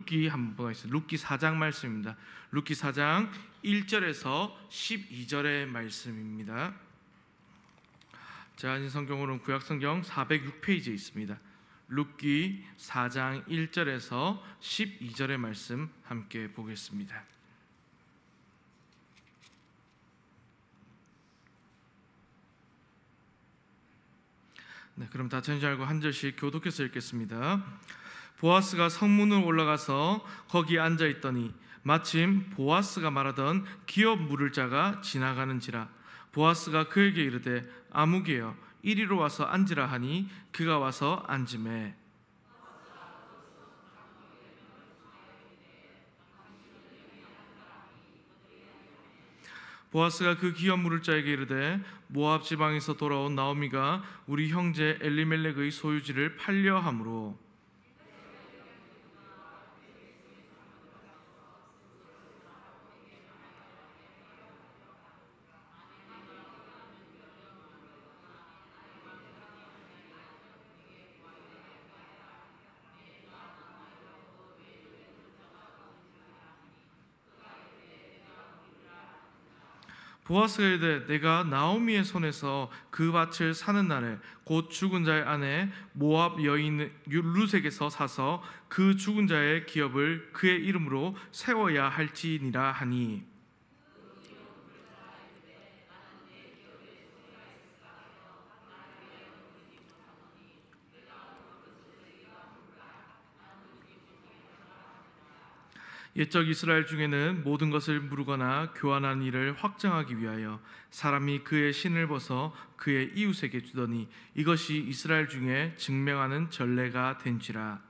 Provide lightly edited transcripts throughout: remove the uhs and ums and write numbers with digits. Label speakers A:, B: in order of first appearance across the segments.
A: 룻기 한번 보겠습니다. 룻기 4장 말씀입니다. 룻기 4장 1절에서 12절의 말씀입니다. 제가 성경으로는 구약성경 406페이지에 있습니다. 룻기 4장 1절에서 12절의 말씀 함께 보겠습니다. 네, 그럼 다 전지 알고 한 절씩 교독해서 읽겠습니다. 보아스가 성문으로 올라가서 거기 앉아 있더니 마침 보아스가 말하던 기업 물을 자가 지나가는지라. 보아스가 그에게 이르되 아무개여 이리로 와서 앉으라 하니 그가 와서 앉으매 보아스가 그 기업 물을 자에게 이르되 모압 지방에서 돌아온 나오미가 우리 형제 엘리멜렉의 소유지를 팔려 함으로 보아스가 이르되 내가 나오미의 손에서 그 밭을 사는 날에 곧 죽은 자의 아내 모압 여인 룻에게서 사서 그 죽은 자의 기업을 그의 이름으로 세워야 할지니라 하니 옛적 이스라엘 중에는 모든 것을 무르거나 교환한 일을 확정하기 위하여 사람이 그의 신을 벗어 그의 이웃에게 주더니 이것이 이스라엘 중에 증명하는 전례가 된지라.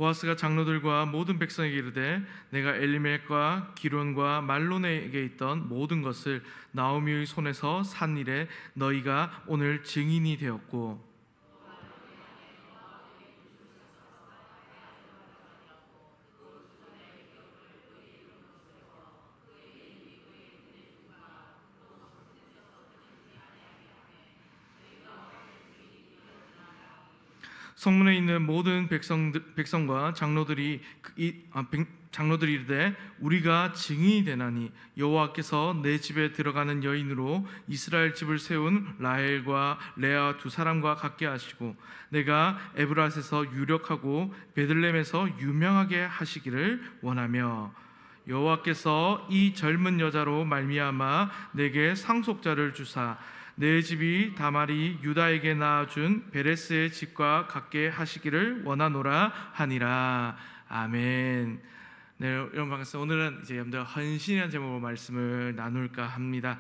A: 보아스가 장로들과 모든 백성에게 이르되 내가 엘리멜렉과 기론과 말론에게 있던 모든 것을 나오미의 손에서 산 일에 너희가 오늘 증인이 되었고 성문에 있는 모든 백성과 장로들이 이르되 우리가 증인이 되나니 여호와께서 내 집에 들어가는 여인으로 이스라엘 집을 세운 라헬과 레아 두 사람과 같게 하시고 내가 에브라스에서 유력하고 베들레헴에서 유명하게 하시기를 원하며 여호와께서 이 젊은 여자로 말미암아 내게 상속자를 주사 내 집이 다말이 유다에게 낳아준 베레스의 집과 같게 하시기를 원하노라 하니라. 아멘. 네, 여러분 반갑습니다. 오늘은 이제 여러분들 헌신이라는 제목으로 말씀을 나눌까 합니다.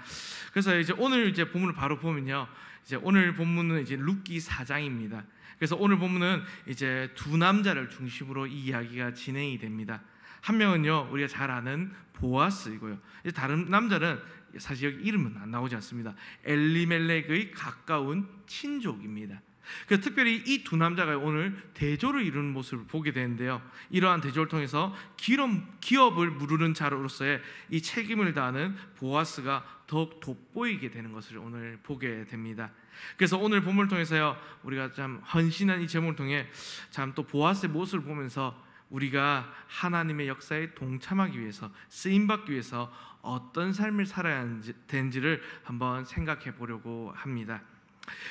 A: 그래서 이제 오늘 이제 본문을 바로 보면요, 이제 오늘 본문은 이제 룻기 4장입니다. 그래서 오늘 본문은 이제 두 남자를 중심으로 이 이야기가 진행이 됩니다. 한 명은요 우리가 잘 아는 보아스이고요. 이제 다른 남자는 사실 여기 이름은 안 나오지 않습니다. 엘리멜렉의 가까운 친족입니다. 그래서 특별히 이 두 남자가 오늘 대조를 이루는 모습을 보게 되는데요, 이러한 대조를 통해서 기업을 무르는 자로서의 이 책임을 다하는 보아스가 더욱 돋보이게 되는 것을 오늘 보게 됩니다. 그래서 오늘 본문을 통해서요 우리가 참 헌신한 이 제목을 통해 참 또 보아스의 모습을 보면서 우리가 하나님의 역사에 동참하기 위해서, 쓰임받기 위해서 어떤 삶을 살아야 되는지를 한번 생각해 보려고 합니다.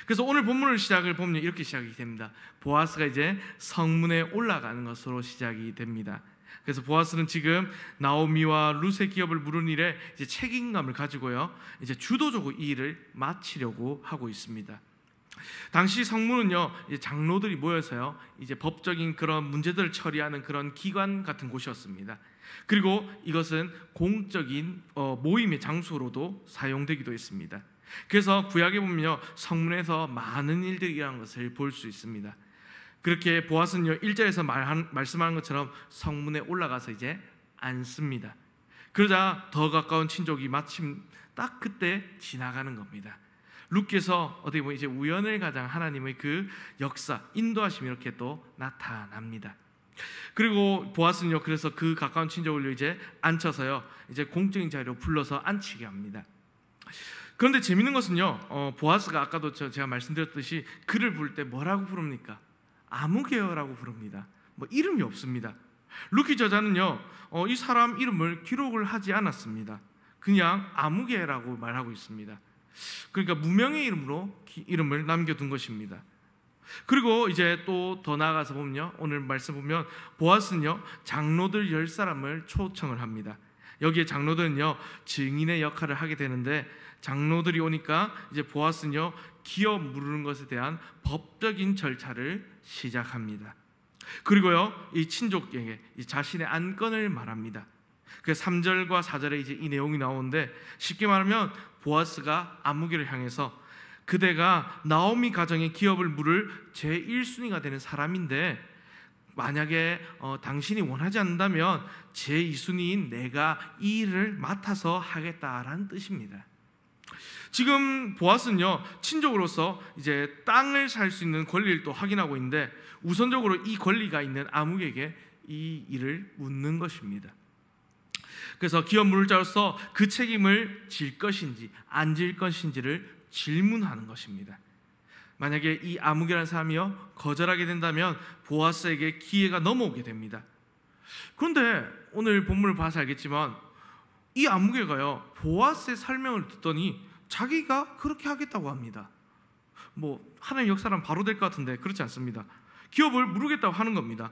A: 그래서 오늘 본문을 시작을 보면 이렇게 시작이 됩니다. 보아스가 이제 성문에 올라가는 것으로 시작이 됩니다. 그래서 보아스는 지금 나오미와 룻의 기업을 무른 일에 이제 책임감을 가지고요, 이제 주도적으로 이 일을 마치려고 하고 있습니다. 당시 성문은요 장로들이 모여서요 이제 법적인 그런 문제들을 처리하는 그런 기관 같은 곳이었습니다. 그리고 이것은 공적인 모임의 장소로도 사용되기도 했습니다. 그래서 구약에 보면요 성문에서 많은 일들이 일어난 것을 볼 수 있습니다. 그렇게 보아스는요 1절에서 말씀하는 것처럼 성문에 올라가서 이제 앉습니다. 그러자 더 가까운 친족이 마침 딱 그때 지나가는 겁니다. 룻기에서 어떻게 보면 이제 우연을 가장 하나님의 그 역사, 인도하심이 이렇게 또 나타납니다. 그리고 보아스는요 그래서 그 가까운 친족을 이제 앉혀서요 이제 공적인 자리로 불러서 앉히게 합니다. 그런데 재밌는 것은요, 보아스가 아까도 제가 말씀드렸듯이 그를 부를 때 뭐라고 부릅니까? 아무개어라고 부릅니다. 뭐 이름이 없습니다. 루키 저자는요, 이 사람 이름을 기록을 하지 않았습니다. 그냥 아무개라고 말하고 있습니다. 그러니까 무명의 이름으로 이름을 남겨둔 것입니다. 그리고 이제 또 더 나아가서 보면요, 오늘 말씀 보면 보아스는요 장로들 10사람을 초청을 합니다. 여기에 장로들은요 증인의 역할을 하게 되는데, 장로들이 오니까 이제 보아스는요 기업 물르는 것에 대한 법적인 절차를 시작합니다. 그리고요 이 친족에게 이 자신의 안건을 말합니다. 그 3절과 4절에 이제 이 내용이 나오는데, 쉽게 말하면 보아스가 아무개를 향해서 그대가 나오미 가정의 기업을 물을 제1순위가 되는 사람인데, 만약에 당신이 원하지 않는다면 제2순위인 내가 이 일을 맡아서 하겠다라는 뜻입니다. 지금 보아스는요 친족으로서 이제 땅을 살 수 있는 권리를 또 확인하고 있는데, 우선적으로 이 권리가 있는 아무개에게 이 일을 묻는 것입니다. 그래서 기업 물을 자로서 그 책임을 질 것인지 안 질 것인지를 질문하는 것입니다. 만약에 이 아무개라는 사람이요 거절하게 된다면 보아스에게 기회가 넘어오게 됩니다. 그런데 오늘 본문을 봐서 알겠지만 이 아무개가요 보아스의 설명을 듣더니 자기가 그렇게 하겠다고 합니다. 뭐 하나님 역사랑 바로 될 것 같은데 그렇지 않습니다. 기업을 물으겠다고 하는 겁니다.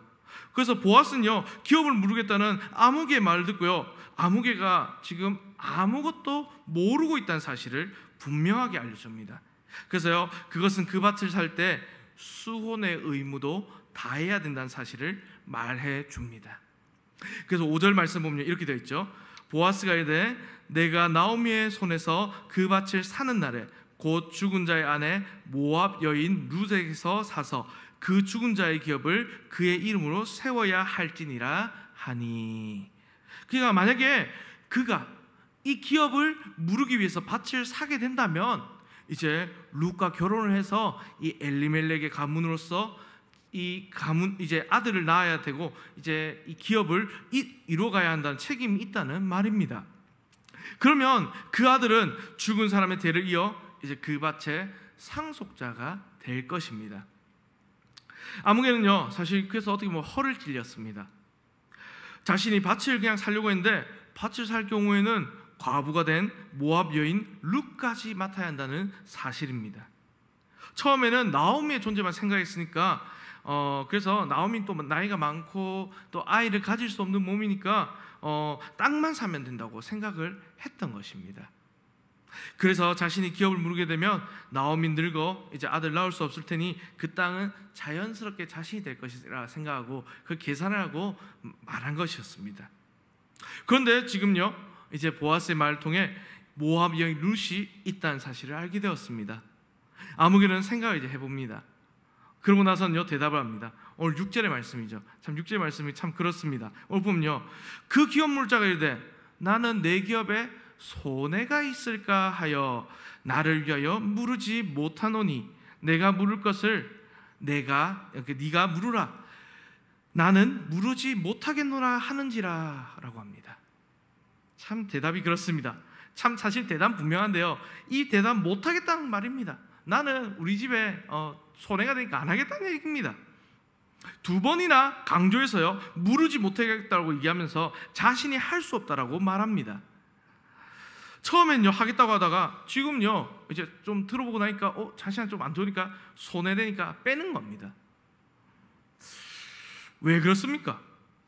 A: 그래서 보아스는요 기업을 물으겠다는 아무개의 말을 듣고요, 아무개가 지금 아무것도 모르고 있다는 사실을 분명하게 알려줍니다. 그래서요 그것은 그 밭을 살 때 수혼의 의무도 다해야 된다는 사실을 말해 줍니다. 그래서 5절 말씀 보면 이렇게 되어 있죠. 보아스가 이르되 내가 나오미의 손에서 그 밭을 사는 날에 곧 죽은 자의 아내 모압 여인 룻에게서 사서 그 죽은 자의 기업을 그의 이름으로 세워야 할지니라 하니. 그러니까 만약에 그가 이 기업을 물으기 위해서 밭을 사게 된다면 이제 룻과 결혼을 해서 이 엘리멜렉의 가문으로서 이 가문 이제 아들을 낳아야 되고 이제 이 기업을 이루어가야 한다는 책임이 있다는 말입니다. 그러면 그 아들은 죽은 사람의 대를 이어 이제 그 밭의 상속자가 될 것입니다. 아무개는요 사실 그래서 어떻게 보면 허를 찔렸습니다. 자신이 밭을 그냥 살려고 했는데 밭을 살 경우에는 과부가 된 모압 여인 룻까지 맡아야 한다는 사실입니다. 처음에는 나오미의 존재만 생각했으니까 그래서 나오미는 또 나이가 많고 또 아이를 가질 수 없는 몸이니까 땅만 사면 된다고 생각을 했던 것입니다. 그래서 자신이 기업을 물게 되면 나오미 늙어 이제 아들 낳을 수 없을 테니 그 땅은 자연스럽게 자신이 될 것이라 생각하고 그 계산을 하고 말한 것이었습니다. 그런데 지금요 이제 보아스의 말을 통해 모압 여인 룻이 있다는 사실을 알게 되었습니다. 아무개는 생각을 이제 해봅니다. 그러고 나서는요 대답을 합니다. 오늘 6절의 말씀이죠. 참 6절의 말씀이 참 그렇습니다. 오늘 보면요 그 기업 물자가 이르되 나는 내 기업에 손해가 있을까 하여 나를 위하여 물으지 못하노니 내가 물을 것을 네가 물으라 나는 물으지 못하겠노라 하는지라 라고 합니다. 참 대답이 그렇습니다. 참 사실 대답 분명한데요 이 대답 못하겠다는 말입니다. 나는 우리 집에 손해가 되니까 안 하겠다는 얘기입니다. 두 번이나 강조해서요 물으지 못하겠다고 얘기하면서 자신이 할 수 없다라고 말합니다. 처음엔요 하겠다고 하다가 지금요 이제 좀 들어보고 나니까 자신한테 좀 안 좋으니까 손해되니까 빼는 겁니다. 왜 그렇습니까?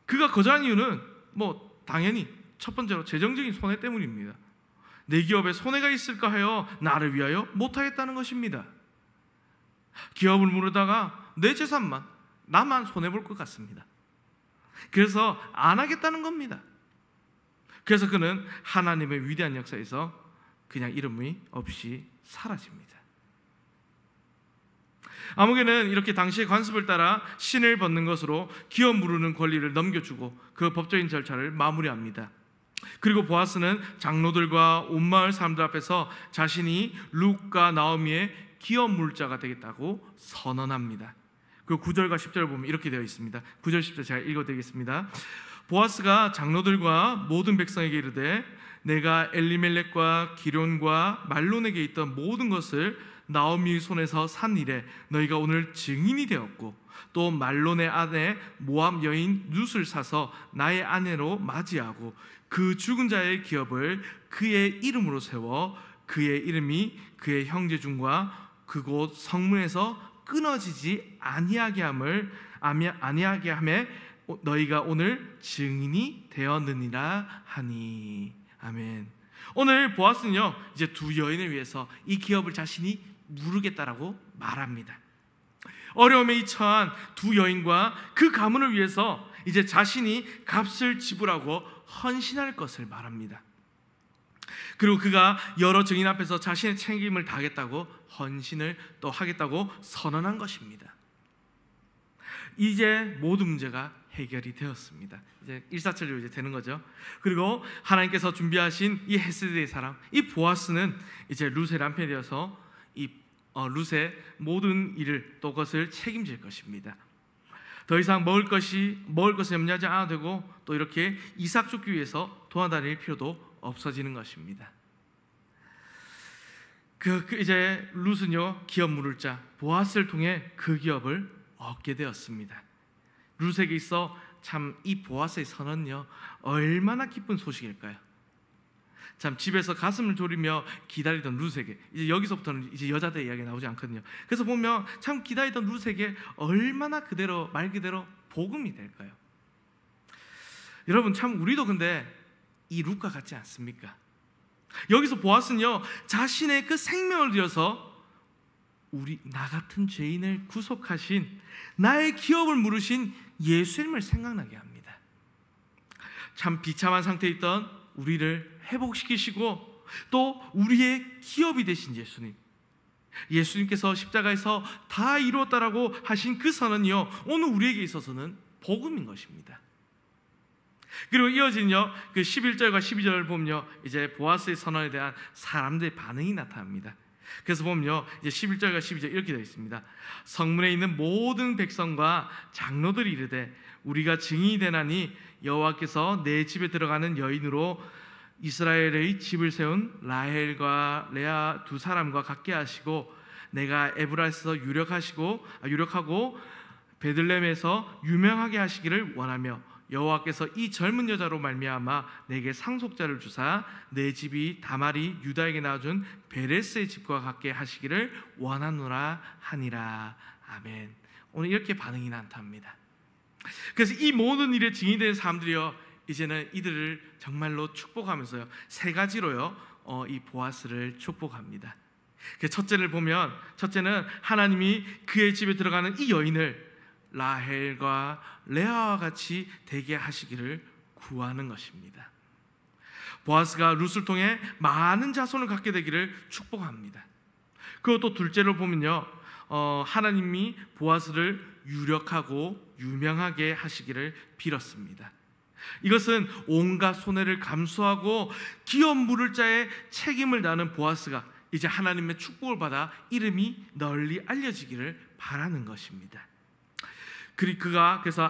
A: 그가 거절한 이유는 뭐 당연히 첫 번째로 재정적인 손해 때문입니다. 내 기업에 손해가 있을까 하여 나를 위하여 못하겠다는 것입니다. 기업을 물으다가 내 재산만 나만 손해볼 것 같습니다. 그래서 안 하겠다는 겁니다. 그래서 그는 하나님의 위대한 역사에서 그냥 이름이 없이 사라집니다. 아무개는 이렇게 당시의 관습을 따라 신을 벗는 것으로 기업 물으는 권리를 넘겨주고 그 법적인 절차를 마무리합니다. 그리고 보아스는 장로들과 온 마을 사람들 앞에서 자신이 룻과 나오미의 기업 물자가 되겠다고 선언합니다. 그리고 9절과 10절을 보면 이렇게 되어 있습니다. 9절 10절 제가 읽어드리겠습니다. 보아스가 장로들과 모든 백성에게 이르되 내가 엘리멜렉과 기럨과 말론에게 있던 모든 것을 나오미 손에서 산 일에 너희가 오늘 증인이 되었고, 또 말론의 아내 모압 여인 룻을 사서 나의 아내로 맞이하고 그 죽은 자의 기업을 그의 이름으로 세워 그의 이름이 그의 형제 중과 그곳 성문에서 끊어지지 아니하게 함에 너희가 오늘 증인이 되었느니라 하니. 아멘. 오늘 보아스는요, 이제 두 여인을 위해서 이 기업을 자신이 무르겠다라고 말합니다. 어려움에 처한 두 여인과 그 가문을 위해서 이제 자신이 값을 지불하고 헌신할 것을 말합니다. 그리고 그가 여러 증인 앞에서 자신의 책임을 다하겠다고 헌신을 또 하겠다고 선언한 것입니다. 이제 모든 문제가 해결이 되었습니다. 이제 일사천리로 이제 되는 거죠. 그리고 하나님께서 준비하신 이 헤세드의 사람, 이 보아스는 이제 룻의 남편이 되어서 이 룻의 모든 일을 또 그것을 책임질 것입니다. 더 이상 먹을 것을 염려하지 않아도 되고, 또 이렇게 이삭 쫓기 위해서 도망다닐 필요도 없어지는 것입니다. 이제 룻은요, 기업 물을 자 보아스를 통해 그 기업을 얻게 되었습니다. 룻에게 있어 참 이 보아스의 선언은요, 얼마나 기쁜 소식일까요? 참 집에서 가슴을 졸이며 기다리던 룻에게, 이제 여기서부터는 이제 여자들 이야기가 나오지 않거든요. 그래서 보면 참 기다리던 룻에게 얼마나 그대로 말 그대로 복음이 될까요? 여러분, 참 우리도 근데 이 룻과 같지 않습니까? 여기서 보아스는요, 자신의 그 생명을 들여서 나 같은 죄인을 구속하신, 나의 기업을 물으신 예수님을 생각나게 합니다. 참 비참한 상태에 있던 우리를 회복시키시고 또 우리의 기업이 되신 예수님께서 십자가에서 다 이루었다라고 하신 그 선언이요, 오늘 우리에게 있어서는 복음인 것입니다. 그리고 이어진요, 그 11절과 12절을 보면요, 이제 보아스의 선언에 대한 사람들의 반응이 나타납니다. 그래서 보면요, 이제 11절과 12절 이렇게 되어 있습니다. 성문에 있는 모든 백성과 장로들이 이르되 우리가 증인이 되나니 여호와께서 내 집에 들어가는 여인으로 이스라엘의 집을 세운 라헬과 레아 두 사람과 같게 하시고, 내가 에브라스에서 유력하고 베들레헴에서 유명하게 하시기를 원하며, 여호와께서 이 젊은 여자로 말미암아 내게 상속자를 주사 내 집이 다말이 유다에게 낳아준 베레스의 집과 같게 하시기를 원하노라 하니라. 아멘. 오늘 이렇게 반응이 나타납니다. 그래서 이 모든 일에 증인이 된 사람들이요, 이제는 이들을 정말로 축복하면서요, 세 가지로요, 이 보아스를 축복합니다. 첫째를 보면, 첫째는 하나님이 그의 집에 들어가는 이 여인을 라헬과 레아와 같이 되게 하시기를 구하는 것입니다. 보아스가 룻을 통해 많은 자손을 갖게 되기를 축복합니다. 그리고 또 둘째로 보면요, 하나님이 보아스를 유력하고 유명하게 하시기를 빌었습니다. 이것은 온갖 손해를 감수하고 기업 물을 자의 책임을 다하는 보아스가 이제 하나님의 축복을 받아 이름이 널리 알려지기를 바라는 것입니다. 그래서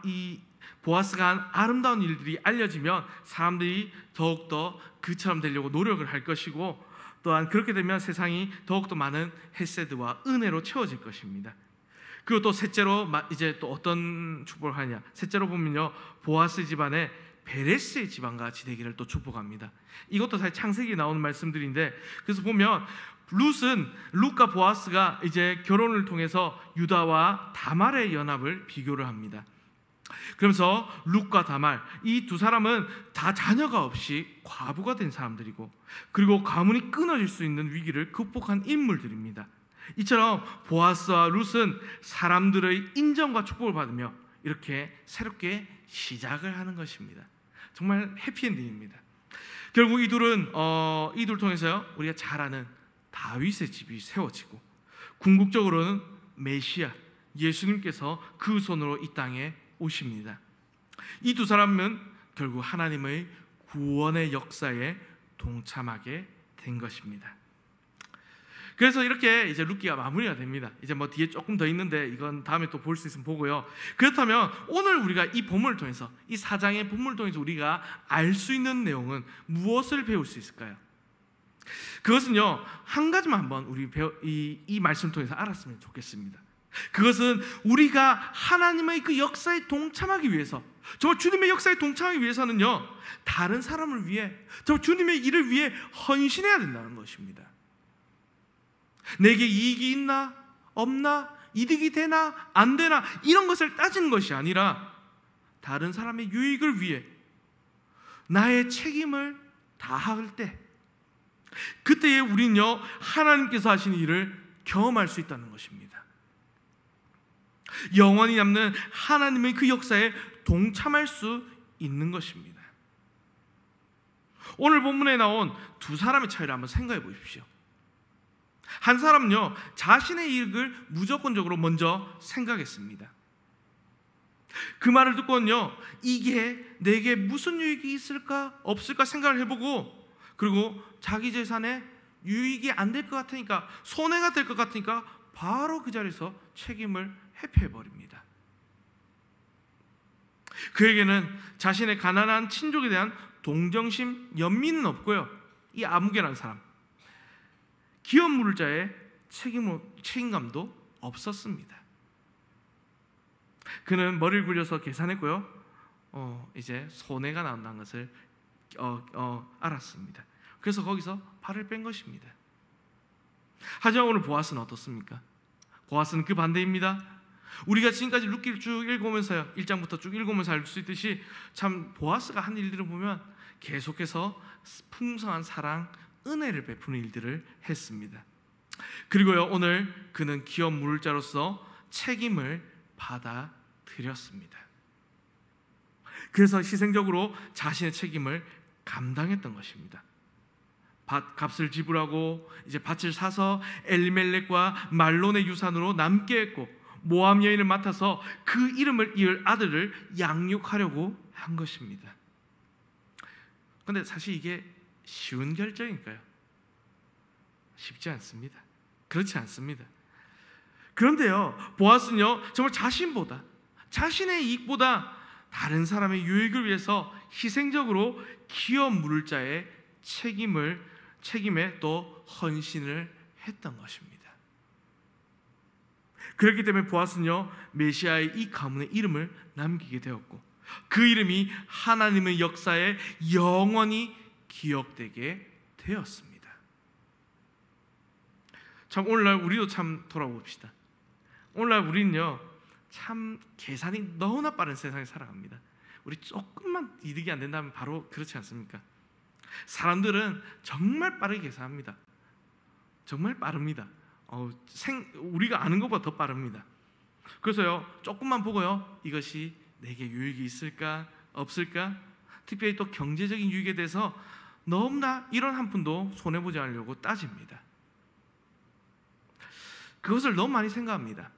A: 이 보아스가 한 아름다운 일들이 알려지면 사람들이 더욱더 그처럼 되려고 노력을 할 것이고, 또한 그렇게 되면 세상이 더욱더 많은 헤세드와 은혜로 채워질 것입니다. 그리고 또 셋째로 이제 또 어떤 축복을 하냐? 셋째로 보면요, 보아스 집안에 베레스의 집안과 같이 되기를 또 축복합니다. 이것도 사실 창세기에 나오는 말씀들인데, 그래서 보면 룻과 보아스가 이제 결혼을 통해서 유다와 다말의 연합을 비교를 합니다. 그러면서 룻과 다말, 이 두 사람은 다 자녀가 없이 과부가 된 사람들이고, 그리고 가문이 끊어질 수 있는 위기를 극복한 인물들입니다. 이처럼 보아스와 룻은 사람들의 인정과 축복을 받으며 이렇게 새롭게 시작을 하는 것입니다. 정말 해피엔딩입니다. 결국 이 둘을 통해서요, 우리가 잘 아는 다윗의 집이 세워지고, 궁극적으로는 메시아 예수님께서 그 손으로 이 땅에 오십니다. 이 두 사람은 결국 하나님의 구원의 역사에 동참하게 된 것입니다. 그래서 이렇게 이제 룻기가 마무리가 됩니다. 이제 뭐 뒤에 조금 더 있는데 이건 다음에 또 볼 수 있으면 보고요. 그렇다면 오늘 우리가 이 본문을 통해서, 이 4장의 본문을 통해서 우리가 알 수 있는 내용은 무엇을 배울 수 있을까요? 그것은요, 한 가지만 한번 우리 이 말씀을 통해서 알았으면 좋겠습니다. 그것은 우리가 하나님의 그 역사에 동참하기 위해서, 정말 주님의 역사에 동참하기 위해서는요, 다른 사람을 위해, 정말 주님의 일을 위해 헌신해야 된다는 것입니다. 내게 이익이 있나 없나, 이득이 되나 안 되나, 이런 것을 따지는 것이 아니라 다른 사람의 유익을 위해 나의 책임을 다할 때, 그때에 우리는요, 하나님께서 하신 일을 경험할 수 있다는 것입니다. 영원히 남는 하나님의 그 역사에 동참할 수 있는 것입니다. 오늘 본문에 나온 두 사람의 차이를 한번 생각해 보십시오. 한 사람은요, 자신의 이익을 무조건적으로 먼저 생각했습니다. 그 말을 듣고는요, 이게 내게 무슨 유익이 있을까 없을까 생각을 해보고, 그리고 자기 재산에 유익이 안 될 것 같으니까, 손해가 될 것 같으니까 바로 그 자리에서 책임을 회피해버립니다. 그에게는 자신의 가난한 친족에 대한 동정심, 연민은 없고요, 이 아무개라는 사람, 기업 물을 자의 책임감도 없었습니다. 그는 머리를 굴려서 계산했고요, 이제 손해가 나온다는 것을 알았습니다. 그래서 거기서 발을 뺀 것입니다. 하지만 오늘 보아스는 어떻습니까? 보아스는 그 반대입니다. 우리가 지금까지 룻기를 쭉 읽으면서요, 1장부터 쭉 읽으면서 알 수 있듯이, 참 보아스가 한 일들을 보면 계속해서 풍성한 사랑, 은혜를 베푸는 일들을 했습니다. 그리고요, 오늘 그는 기업 물자로서 책임을 받아들였습니다. 그래서 희생적으로 자신의 책임을 감당했던 것입니다. 값을 지불하고 이제 밭을 사서 엘리멜렉과 말론의 유산으로 남게 했고, 모함 여인을 맡아서 그 이름을 이을 아들을 양육하려고 한 것입니다. 그런데 사실 이게 쉬운 결정일까요? 쉽지 않습니다. 그렇지 않습니다. 그런데요, 보아스는요, 정말 자신보다, 자신의 이익보다 다른 사람의 유익을 위해서 희생적으로 기업 물을 자의 책임에 또 헌신을 했던 것입니다. 그렇기 때문에 보아스는요, 메시아의 이 가문의 이름을 남기게 되었고, 그 이름이 하나님의 역사에 영원히 기억되게 되었습니다. 참 오늘날 우리도 참 돌아봅시다. 오늘날 우리는요, 참 계산이 너무나 빠른 세상에 살아갑니다. 우리 조금만 이득이 안 된다면 바로 그렇지 않습니까? 사람들은 정말 빠르게 계산합니다. 정말 빠릅니다. 우리가 아는 것보다 더 빠릅니다. 그래서요, 조금만 보고요, 이것이 내게 유익이 있을까 없을까, 특별히 또 경제적인 유익에 대해서 너무나 이런 한 푼도 손해보지 않으려고 따집니다. 그것을 너무 많이 생각합니다.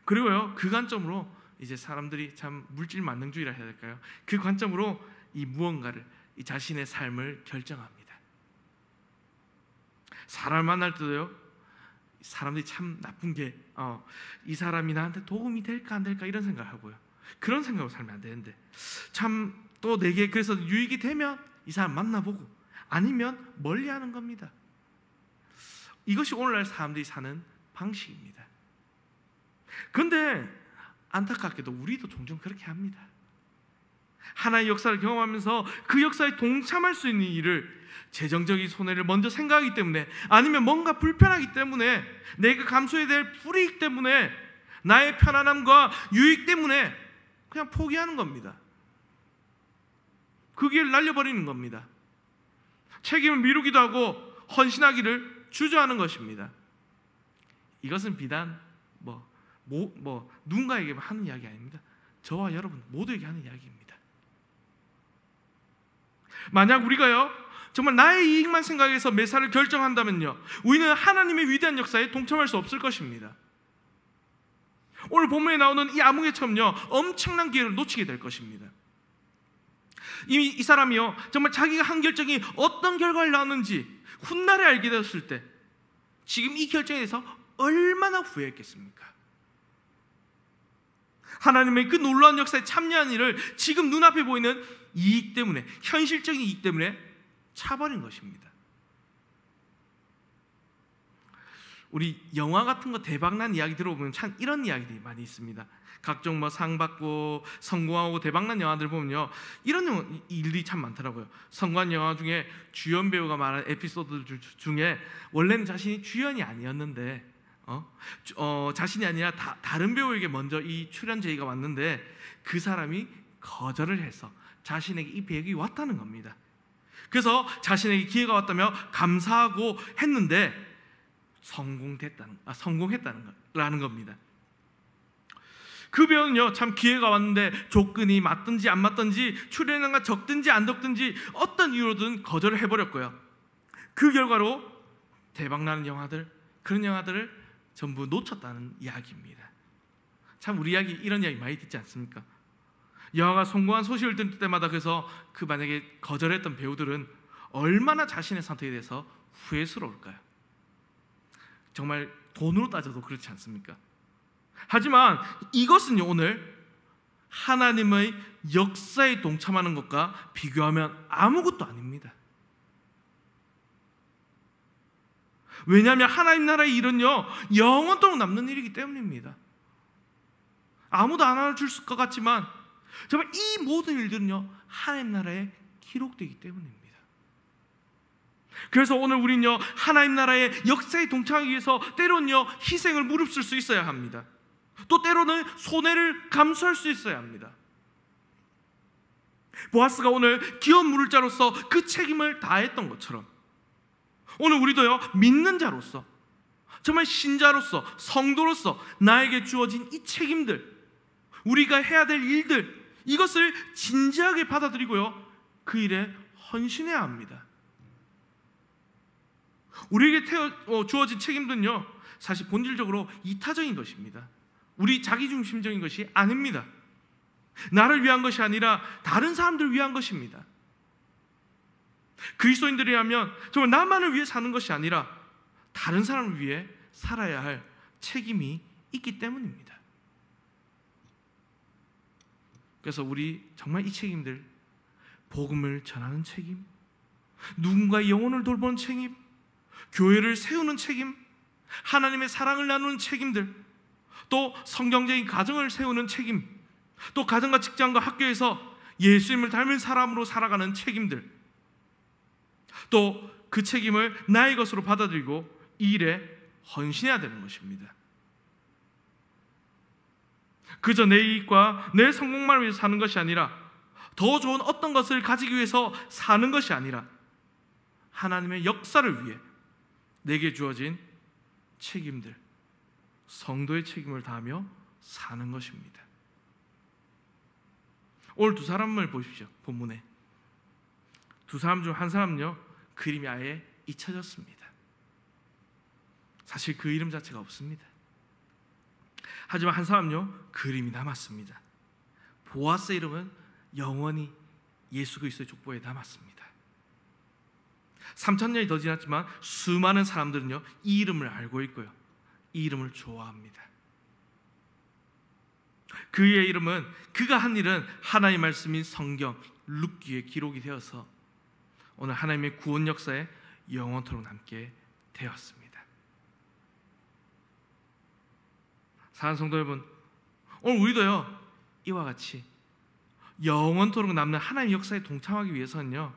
A: 그리고요, 그 관점으로 이제 사람들이 참 물질 만능주의라 해야 될까요? 그 관점으로 이 무언가를, 이 자신의 삶을 결정합니다. 사람을 만날 때도요, 사람들이 참 나쁜 게 이 사람이 나한테 도움이 될까 안 될까 이런 생각하고요, 그런 생각으로 살면 안 되는데, 참 또 내게 그래서 유익이 되면 이 사람 만나보고, 아니면 멀리하는 겁니다. 이것이 오늘날 사람들이 사는 방식입니다. 그런데 안타깝게도 우리도 종종 그렇게 합니다. 하나의 역사를 경험하면서 그 역사에 동참할 수 있는 일을 재정적인 손해를 먼저 생각하기 때문에, 아니면 뭔가 불편하기 때문에, 내가 감수해야 될 불이익 때문에, 나의 편안함과 유익 때문에 그냥 포기하는 겁니다. 그 길을 날려버리는 겁니다. 책임을 미루기도 하고 헌신하기를 주저하는 것입니다. 이것은 비단 누군가에게 하는 이야기 아닙니다. 저와 여러분 모두에게 하는 이야기입니다. 만약 우리가요, 정말 나의 이익만 생각해서 매사를 결정한다면요, 우리는 하나님의 위대한 역사에 동참할 수 없을 것입니다. 오늘 본문에 나오는 이 아무개처럼요, 엄청난 기회를 놓치게 될 것입니다. 이미 이 사람이요, 정말 자기가 한 결정이 어떤 결과를 낳았는지 훗날에 알게 되었을 때, 지금 이 결정에 대해서 얼마나 후회했겠습니까? 하나님의 그 놀라운 역사에 참여한 일을 지금 눈앞에 보이는 이익 때문에, 현실적인 이익 때문에 차버린 것입니다. 우리 영화 같은 거 대박난 이야기 들어보면 참 이런 이야기들이 많이 있습니다. 각종 뭐 상 받고 성공하고 대박난 영화들 보면요, 이런 일들이 참 많더라고요. 성공한 영화 중에 주연 배우가 말한 에피소드 중에 원래는 자신이 주연이 아니었는데 자신이 아니라 다른 배우에게 먼저 이 출연 제의가 왔는데 그 사람이 거절을 해서 자신에게 이 배역이 왔다는 겁니다. 그래서 자신에게 기회가 왔다며 감사하고 했는데 성공했다는 겁니다. 그 배우는요, 참 기회가 왔는데 조건이 맞든지 안 맞든지 출연료가 적든지 안 적든지 어떤 이유로든 거절을 해버렸고요. 그 결과로 대박나는 영화들, 그런 영화들을 전부 놓쳤다는 이야기입니다. 참 우리 이런 이야기 많이 듣지 않습니까? 영화가 성공한 소식을 듣을 때마다, 그래서 그 만약에 거절했던 배우들은 얼마나 자신의 선택에 대해서 후회스러울까요? 정말 돈으로 따져도 그렇지 않습니까? 하지만 이것은요, 오늘 하나님의 역사에 동참하는 것과 비교하면 아무것도 아닙니다. 왜냐하면 하나님 나라의 일은요, 영원토록 남는 일이기 때문입니다. 아무도 안 알아줄 것 같지만 정말 이 모든 일들은요, 하나님 나라에 기록되기 때문입니다. 그래서 오늘 우리는요, 하나님 나라의 역사에 동참하기 위해서 때로는요, 희생을 무릅쓸 수 있어야 합니다. 또 때로는 손해를 감수할 수 있어야 합니다. 보아스가 오늘 기업 물을 자로서 그 책임을 다했던 것처럼 오늘 우리도요, 믿는 자로서, 정말 신자로서, 성도로서 나에게 주어진 이 책임들, 우리가 해야 될 일들, 이것을 진지하게 받아들이고요, 그 일에 헌신해야 합니다. 우리에게 주어진 책임들은요, 사실 본질적으로 이타적인 것입니다. 우리 자기중심적인 것이 아닙니다. 나를 위한 것이 아니라 다른 사람들을 위한 것입니다. 그리스도인들이라면 정말 나만을 위해 사는 것이 아니라 다른 사람을 위해 살아야 할 책임이 있기 때문입니다. 그래서 우리 정말 이 책임들, 복음을 전하는 책임, 누군가의 영혼을 돌보는 책임, 교회를 세우는 책임, 하나님의 사랑을 나누는 책임들, 또 성경적인 가정을 세우는 책임, 또 가정과 직장과 학교에서 예수님을 닮은 사람으로 살아가는 책임들, 또 그 책임을 나의 것으로 받아들이고 이 일에 헌신해야 되는 것입니다. 그저 내 이익과 내 성공만을 위해서 사는 것이 아니라, 더 좋은 어떤 것을 가지기 위해서 사는 것이 아니라 하나님의 역사를 위해 내게 주어진 책임들, 성도의 책임을 다하며 사는 것입니다. 오늘 두 사람을 보십시오. 본문에 두 사람 중 한 사람은요, 그림이 아예 잊혀졌습니다. 사실 그 이름 자체가 없습니다. 하지만 한 사람은요, 그림이 남았습니다. 보아스의 이름은 영원히 예수 그리스도의 족보에 남았습니다. 3000년이 더 지났지만 수많은 사람들은요, 이 이름을 알고 있고요, 이 이름을 좋아합니다. 그의 이름은, 그가 한 일은 하나님의 말씀인 성경 룻기에 기록이 되어서 오늘 하나님의 구원 역사에 영원토록 남게 되었습니다. 사랑하는 성도 여러분, 오늘 우리도요, 이와 같이 영원토록 남는 하나님의 역사에 동참하기 위해서는요,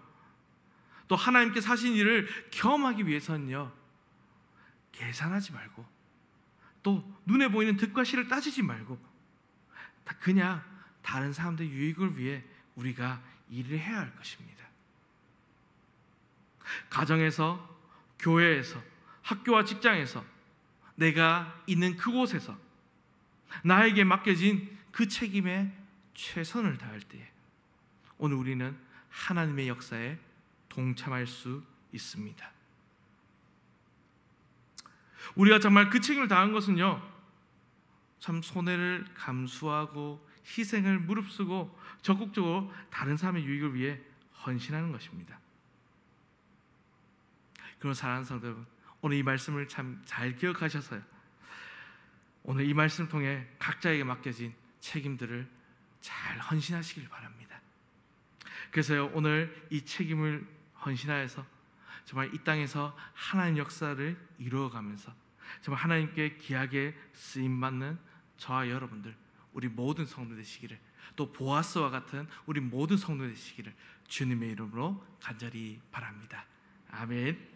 A: 또 하나님께서 하신 일을 경험하기 위해서는요, 계산하지 말고, 또 눈에 보이는 득과 실을 따지지 말고 그냥 다른 사람들의 유익을 위해 우리가 일을 해야 할 것입니다. 가정에서, 교회에서, 학교와 직장에서, 내가 있는 그곳에서 나에게 맡겨진 그 책임에 최선을 다할 때에 오늘 우리는 하나님의 역사에 동참할 수 있습니다. 우리가 정말 그 책임을 다한 것은요, 참 손해를 감수하고 희생을 무릅쓰고 적극적으로 다른 사람의 유익을 위해 헌신하는 것입니다. 그런 사랑하는 성도 여러분, 오늘 이 말씀을 참 잘 기억하셔서요, 오늘 이 말씀을 통해 각자에게 맡겨진 책임들을 잘 헌신하시길 바랍니다. 그래서요, 오늘 이 책임을 헌신하여서 정말 이 땅에서 하나님 역사를 이루어가면서 정말 하나님께 귀하게 쓰임받는 저와 여러분들, 우리 모든 성도 되시기를, 또 보아스와 같은 우리 모든 성도 되시기를 주님의 이름으로 간절히 바랍니다. 아멘.